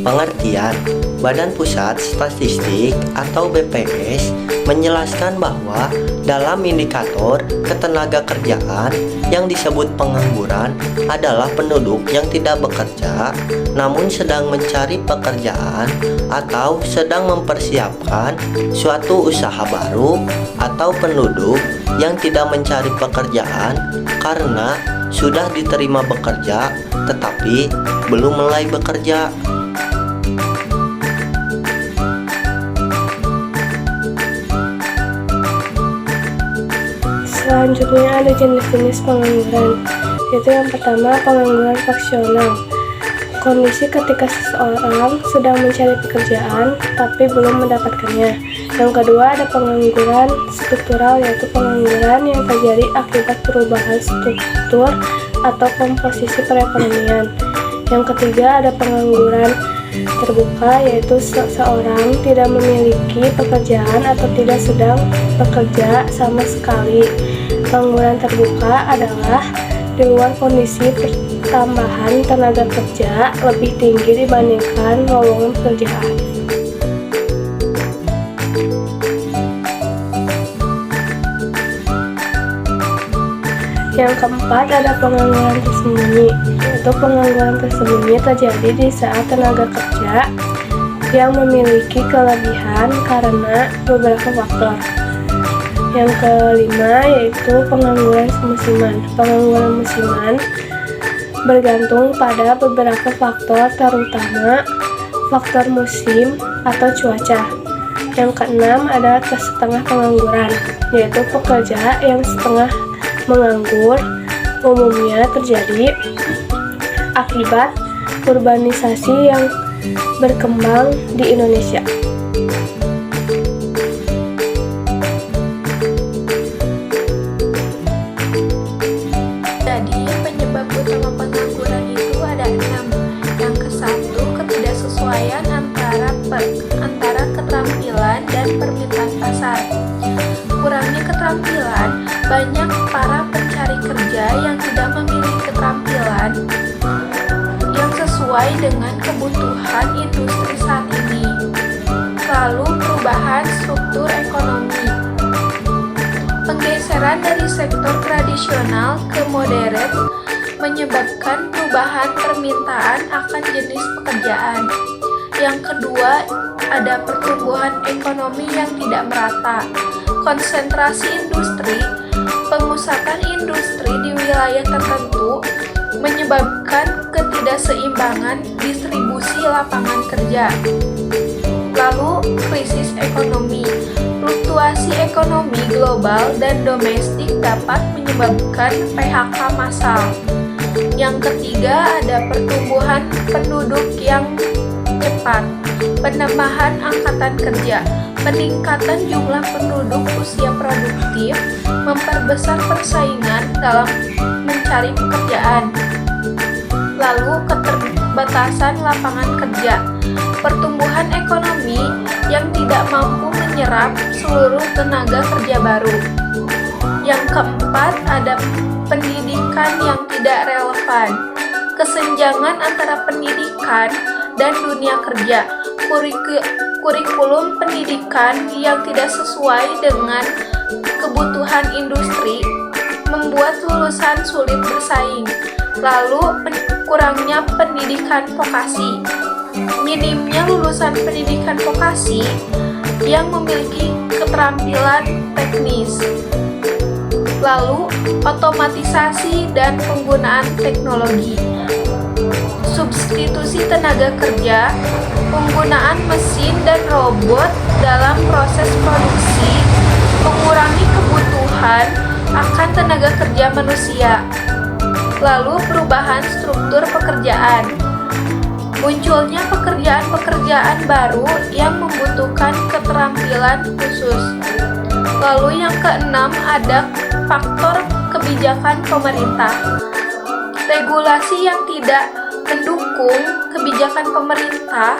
Pengertian: Badan Pusat Statistik atau BPS menjelaskan bahwa dalam indikator ketenagakerjaan yang disebut pengangguran adalah penduduk yang tidak bekerja namun sedang mencari pekerjaan atau sedang mempersiapkan suatu usaha baru, atau penduduk yang tidak mencari pekerjaan karena sudah diterima bekerja tetapi belum mulai bekerja. Selanjutnya ada jenis-jenis pengangguran, yaitu yang pertama pengangguran faksional. Kondisi ketika seseorang sedang mencari pekerjaan tapi belum mendapatkannya. Yang kedua ada pengangguran struktural, yaitu pengangguran yang terjadi akibat perubahan struktur atau komposisi perekonomian. Yang ketiga ada pengangguran terbuka, yaitu seseorang tidak memiliki pekerjaan atau tidak sedang bekerja sama sekali. Pengangguran terbuka adalah di luar kondisi pertambahan tenaga kerja lebih tinggi dibandingkan lowongan pekerjaan. Yang keempat ada pengangguran tersembunyi, yaitu pengangguran tersembunyi terjadi di saat tenaga kerja yang memiliki kelebihan karena beberapa faktor. Yang kelima yaitu pengangguran musiman. Pengangguran musiman bergantung pada beberapa faktor, terutama faktor musim atau cuaca. Yang keenam ada setengah pengangguran, yaitu pekerja yang setengah menganggur, umumnya terjadi akibat urbanisasi yang berkembang di Indonesia. Jadi penyebab utama pengangguran itu ada 6. Yang ke-1, ketidaksesuaian antara keterampilan dan permintaan pasar. Kurangnya keterampilan, banyak para pencari kerja yang tidak memiliki keterampilan yang sesuai dengan kebutuhan industri saat ini. Lalu perubahan struktur ekonomi. Penggeseran dari sektor tradisional ke modern menyebabkan perubahan permintaan akan jenis pekerjaan. Yang kedua, ada pertumbuhan ekonomi yang tidak merata. Konsentrasi industri, pemusatan industri di wilayah tertentu menyebabkan ketidakseimbangan distribusi lapangan kerja. Lalu, krisis ekonomi. Fluktuasi ekonomi global dan domestik dapat menyebabkan PHK massal. Yang ketiga, ada pertumbuhan penduduk yang cepat. Penambahan angkatan kerja. Peningkatan jumlah penduduk usia produktif memperbesar persaingan dalam mencari pekerjaan. Lalu, keterbatasan lapangan kerja. Pertumbuhan ekonomi yang tidak mampu menyerap seluruh tenaga kerja baru. Yang keempat, ada pendidikan yang tidak relevan. Kesenjangan antara pendidikan dan dunia kerja. Kurikulum pendidikan yang tidak sesuai dengan kebutuhan industri membuat lulusan sulit bersaing. Lalu, kurangnya pendidikan vokasi. Minimnya lulusan pendidikan vokasi yang memiliki keterampilan teknis. Lalu, otomatisasi dan penggunaan teknologi. Substitusi tenaga kerja, penggunaan mesin dan robot dalam proses produksi mengurangi kebutuhan akan tenaga kerja manusia. Lalu, perubahan struktur pekerjaan. Munculnya pekerjaan-pekerjaan baru yang membutuhkan keterampilan khusus. Lalu yang keenam ada faktor kebijakan pemerintah. Regulasi yang tidak mendukung kebijakan pemerintah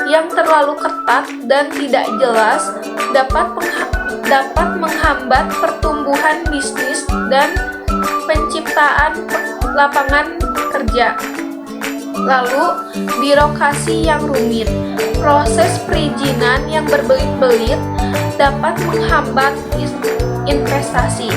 yang terlalu ketat dan tidak jelas dapat menghambat pertumbuhan bisnis dan penciptaan lapangan kerja. Lalu, birokrasi yang rumit, proses perizinan yang berbelit-belit dapat menghambat investasi.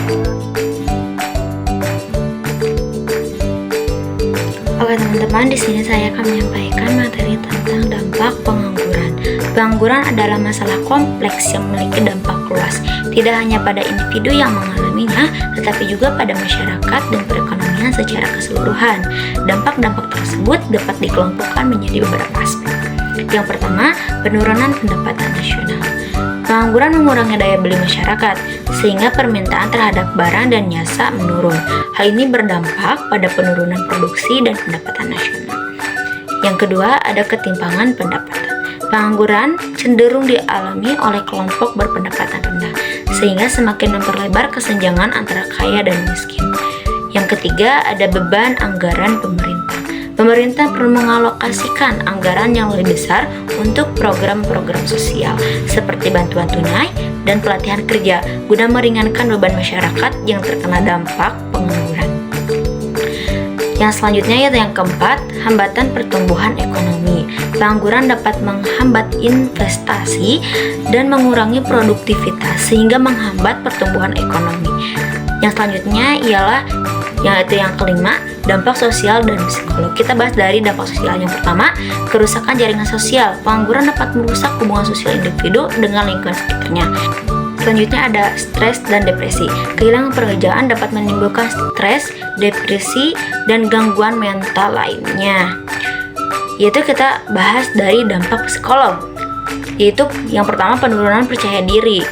Oke teman-teman, di sini saya akan menyampaikan materi tentang dampak pengangguran. Pengangguran adalah masalah kompleks yang memiliki dampak luas, tidak hanya pada individu yang mengalaminya, tetapi juga pada masyarakat dan perekonomian secara keseluruhan. Dampak-dampak tersebut dapat dikelompokkan menjadi beberapa aspek. Yang pertama, penurunan pendapatan nasional. Pengangguran mengurangi daya beli masyarakat, sehingga permintaan terhadap barang dan jasa menurun. Hal ini berdampak pada penurunan produksi dan pendapatan nasional. Yang kedua, ada ketimpangan pendapatan. Pengangguran cenderung dialami oleh kelompok berpendapatan rendah, sehingga semakin memperlebar kesenjangan antara kaya dan miskin. Yang ketiga, ada beban anggaran pemerintah. Pemerintah perlu mengalokasikan anggaran yang lebih besar untuk program-program sosial seperti bantuan tunai dan pelatihan kerja guna meringankan beban masyarakat yang terkena dampak pengangguran. Yang selanjutnya yaitu yang keempat, hambatan pertumbuhan ekonomi. Pengangguran dapat menghambat investasi dan mengurangi produktivitas sehingga menghambat pertumbuhan ekonomi. Yang selanjutnya ialah yaitu yang kelima, dampak sosial dan psikolog. Kita bahas dari dampak sosial. Yang pertama, kerusakan jaringan sosial. Pengangguran dapat merusak hubungan sosial individu dengan lingkungan sekitarnya. Selanjutnya ada stres dan depresi. Kehilangan pekerjaan dapat menimbulkan stres, depresi, dan gangguan mental lainnya. Yaitu kita bahas dari dampak psikolog. Yaitu yang pertama, penurunan percaya diri.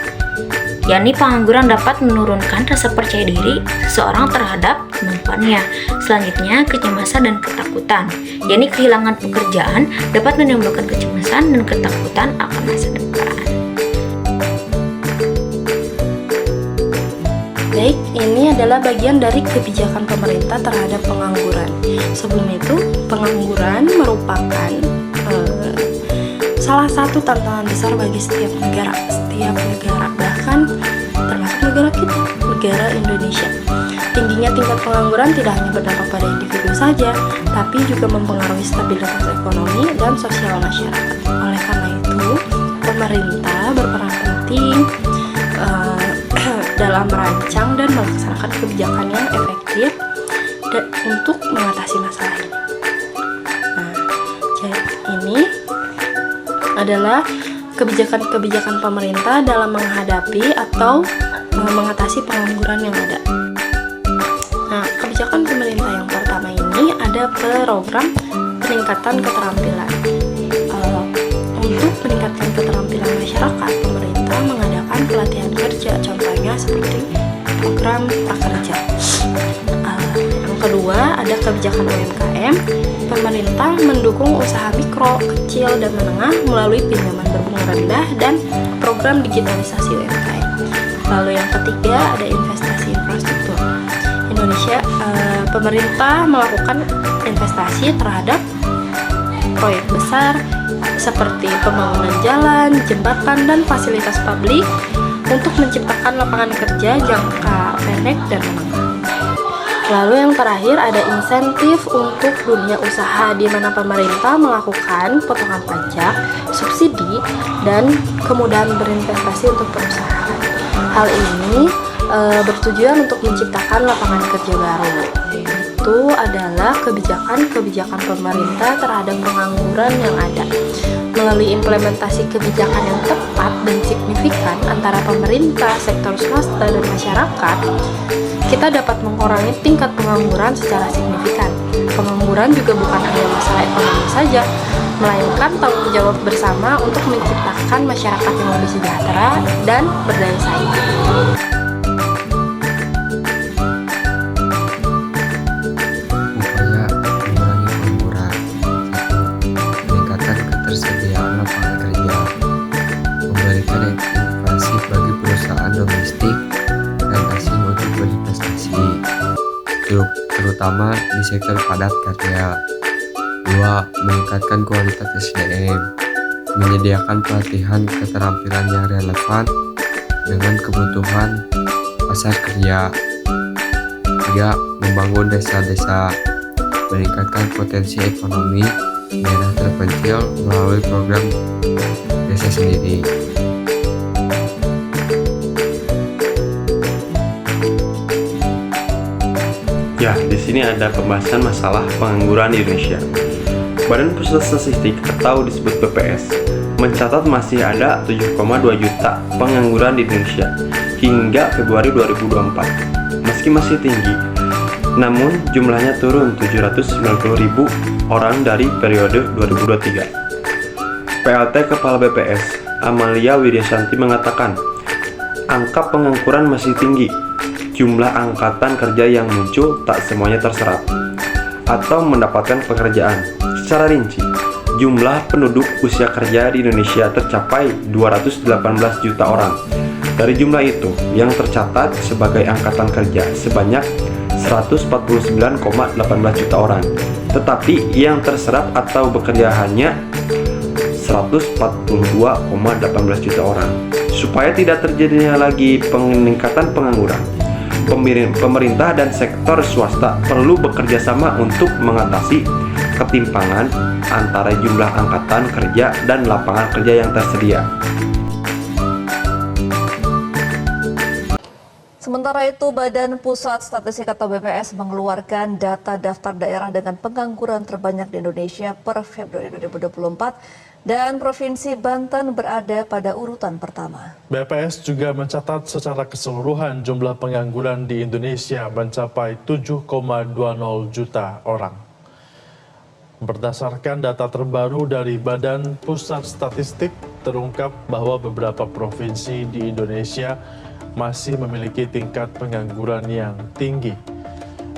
yakni pengangguran dapat menurunkan rasa percaya diri seseorang terhadap kemampuannya. Selanjutnya, kecemasan dan ketakutan, yakni kehilangan pekerjaan dapat menimbulkan kecemasan dan ketakutan akan masa depan. Baik, ini adalah bagian dari kebijakan pemerintah terhadap pengangguran. Sebelum itu, pengangguran merupakan salah satu tantangan besar bagi setiap negara, bahkan termasuk negara kita, negara Indonesia. Tingginya tingkat pengangguran tidak hanya berdampak pada individu saja, tapi juga mempengaruhi stabilitas ekonomi dan sosial masyarakat. Oleh karena itu, pemerintah berperan penting dalam merancang dan melaksanakan kebijakan yang efektif untuk mengatasi masalah ini. Nah, jadi ini adalah kebijakan-kebijakan pemerintah dalam menghadapi atau mengatasi pengangguran yang ada. Nah, kebijakan pemerintah yang pertama ini ada program peningkatan keterampilan. Untuk meningkatkan keterampilan masyarakat, pemerintah mengadakan pelatihan kerja, contohnya seperti program prakerja. Yang kedua, ada kebijakan UMKM. Pemerintah mendukung usaha mikro, kecil, dan menengah melalui pinjaman berbunga rendah dan program digitalisasi UMKM. Lalu yang ketiga, ada investasi infrastruktur. Pemerintah melakukan investasi terhadap proyek besar seperti pembangunan jalan, jembatan, dan fasilitas publik untuk menciptakan lapangan kerja jangka pendek dan menengah. Lalu yang terakhir ada insentif untuk dunia usaha, di mana pemerintah melakukan potongan pajak, subsidi, dan kemudahan berinvestasi untuk perusahaan. Hal ini bertujuan untuk menciptakan lapangan kerja baru. Itu adalah kebijakan-kebijakan pemerintah terhadap pengangguran yang ada. Melalui implementasi kebijakan yang tepat dan signifikan antara pemerintah, sektor swasta, dan masyarakat, kita dapat mengurangi tingkat pengangguran secara signifikan. Pengangguran juga bukan hanya masalah ekonomi saja, melainkan tanggung jawab bersama untuk menciptakan masyarakat yang lebih sejahtera dan berdaya saing. Upaya mengurangi pengangguran. 1. Meningkatkan ketersediaan lapangan kerja. Memberikan insentif bagi perusahaan domestik dan asing untuk berinvestasi, terutama di sektor padat karya. 2. Meningkatkan kualitas SDM. Menyediakan pelatihan keterampilan yang relevan dengan kebutuhan pasar kerja. 3. Membangun desa-desa. meningkatkan potensi ekonomi daerah terpencil melalui program desa sendiri. Ya, di sini ada pembahasan masalah pengangguran di Indonesia. Badan Pusat Statistik atau disebut BPS mencatat masih ada 7,2 juta pengangguran di Indonesia hingga Februari 2024. Meski masih tinggi, namun jumlahnya turun 790.000 orang dari periode 2023. PLT Kepala BPS, Amalia Widyashanti mengatakan, angka pengangguran masih tinggi. Jumlah angkatan kerja yang muncul tak semuanya terserap atau mendapatkan pekerjaan. Secara rinci, jumlah penduduk usia kerja di Indonesia tercapai 218 juta orang. Dari jumlah itu, yang tercatat sebagai angkatan kerja sebanyak 149,18 juta orang. Tetapi yang terserap atau bekerja hanya 142,18 juta orang. Supaya tidak terjadinya lagi peningkatan pengangguran, pemerintah dan sektor swasta perlu bekerja sama untuk mengatasi ketimpangan antara jumlah angkatan kerja dan lapangan kerja yang tersedia. Sementara itu, Badan Pusat Statistik atau BPS mengeluarkan data daftar daerah dengan pengangguran terbanyak di Indonesia per Februari 2024 dan Provinsi Banten berada pada urutan pertama. BPS juga mencatat secara keseluruhan jumlah pengangguran di Indonesia mencapai 7,20 juta orang. Berdasarkan data terbaru dari Badan Pusat Statistik, terungkap bahwa beberapa provinsi di Indonesia masih memiliki tingkat pengangguran yang tinggi.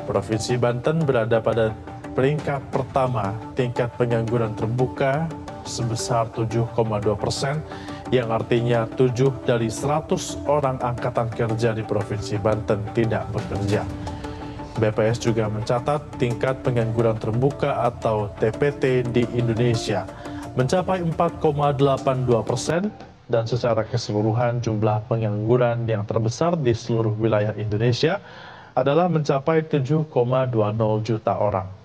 Provinsi Banten berada pada peringkat pertama tingkat pengangguran terbuka sebesar 7,2%, yang artinya 7 dari 100 orang angkatan kerja di Provinsi Banten tidak bekerja. BPS juga mencatat tingkat pengangguran terbuka atau TPT di Indonesia mencapai 4,82%, dan secara keseluruhan jumlah pengangguran yang terbesar di seluruh wilayah Indonesia adalah mencapai 7,20 juta orang.